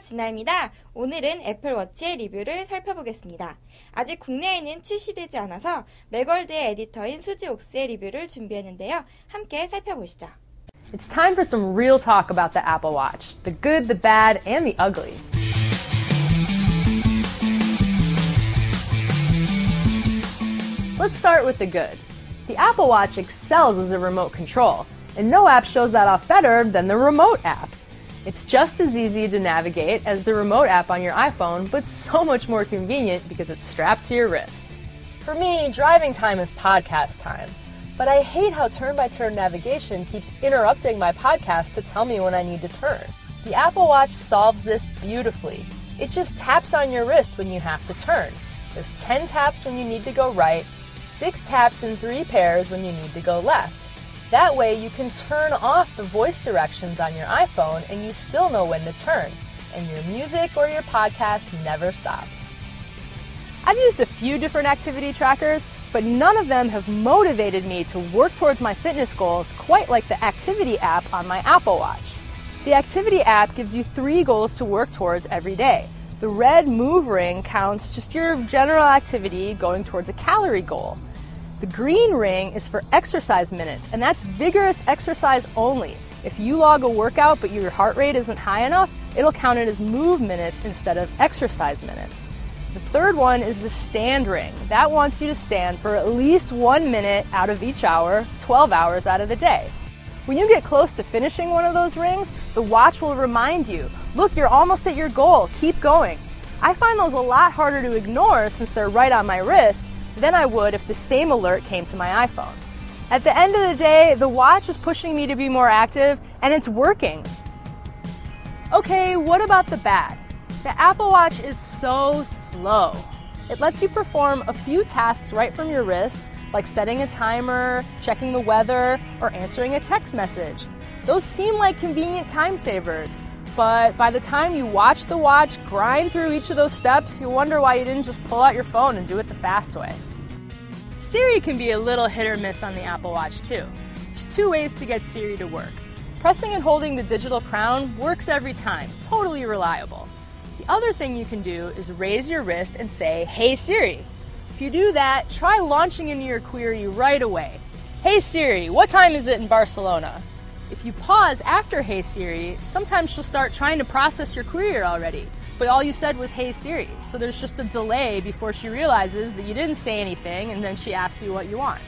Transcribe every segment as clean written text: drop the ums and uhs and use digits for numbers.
진아입니다. 오늘은 애플워치의 리뷰를 살펴보겠습니다. 아직 국내에는 출시되지 않아서 맥월드의 에디터인 수지 옥스의 리뷰를 준비했는데요. 함께 살펴보시죠. It's time for some real talk about the Apple Watch. The good, the bad, and the ugly. Let's start with the good. The Apple Watch excels as a remote control, and no app shows that off better than the remote app. It's just as easy to navigate as the remote app on your iPhone, but so much more convenient because it's strapped to your wrist. For me, driving time is podcast time, but I hate how turn-by-turn navigation keeps interrupting my podcast to tell me when I need to turn. The Apple Watch solves this beautifully. It just taps on your wrist when you have to turn. There's 10 taps when you need to go right, 6 taps in 3 pairs when you need to go left. That way you can turn off the voice directions on your iPhone and you still know when to turn, and your music or your podcast never stops. I've used a few different activity trackers, but none of them have motivated me to work towards my fitness goals quite like the Activity app on my Apple Watch. The Activity app gives you 3 goals to work towards every day. The red move ring counts just your general activity going towards a calorie goal. The green ring is for exercise minutes, and that's vigorous exercise only. If you log a workout but your heart rate isn't high enough, it'll count it as move minutes instead of exercise minutes. The third one is the stand ring. That wants you to stand for at least 1 minute out of each hour, 12 hours out of the day. When you get close to finishing one of those rings, the watch will remind you, look, you're almost at your goal, keep going. I find those a lot harder to ignore since they're right on my wrist than I would if the same alert came to my iPhone. At the end of the day, the watch is pushing me to be more active, and it's working. Okay, what about the bad? The Apple Watch is so slow. It lets you perform a few tasks right from your wrist, like setting a timer, checking the weather, or answering a text message. Those seem like convenient time savers, but by the time you watch the watch grind through each of those steps, you'll wonder why you didn't just pull out your phone and do it the fast way. Siri can be a little hit or miss on the Apple Watch too. There's 2 ways to get Siri to work. Pressing and holding the digital crown works every time, totally reliable. The other thing you can do is raise your wrist and say, "Hey Siri." If you do that, try launching into your query right away. "Hey Siri, what time is it in Barcelona?" If you pause after "Hey Siri," sometimes she'll start trying to process your query already, but all you said was "Hey Siri," so there's just a delay before she realizes that you didn't say anything, and then she asks you what you want.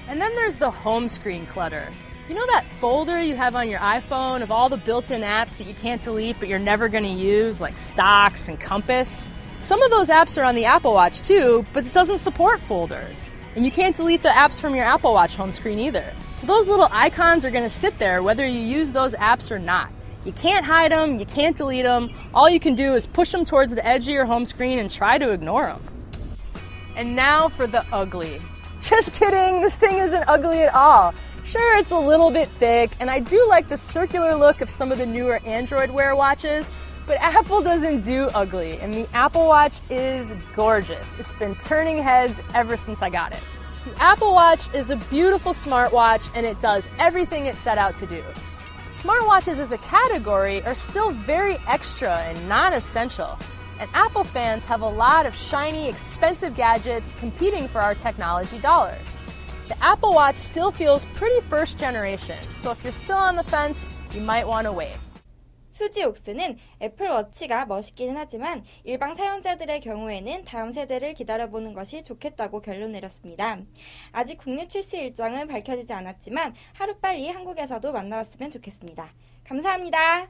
And then there's the home screen clutter. You know that folder you have on your iPhone of all the built-in apps that you can't delete but you're never going to use, like Stocks and Compass? Some of those apps are on the Apple Watch too, but it doesn't support folders. And you can't delete the apps from your Apple Watch home screen either. So those little icons are going to sit there whether you use those apps or not. You can't hide them, you can't delete them. All you can do is push them towards the edge of your home screen and try to ignore them. And now for the ugly. Just kidding, this thing isn't ugly at all. Sure, it's a little bit thick, and I do like the circular look of some of the newer Android Wear watches, but Apple doesn't do ugly, and the Apple Watch is gorgeous. It's been turning heads ever since I got it. The Apple Watch is a beautiful smartwatch, and it does everything it set out to do. Smartwatches as a category are still very extra and non-essential, and Apple fans have a lot of shiny, expensive gadgets competing for our technology dollars. The Apple Watch still feels pretty first generation, so if you're still on the fence, you might want to wait. 수지 옥스는 애플워치가 멋있기는 하지만 일반 사용자들의 경우에는 다음 세대를 기다려보는 것이 좋겠다고 결론 내렸습니다. 아직 국내 출시 일정은 밝혀지지 않았지만 하루빨리 한국에서도 만나봤으면 좋겠습니다. 감사합니다.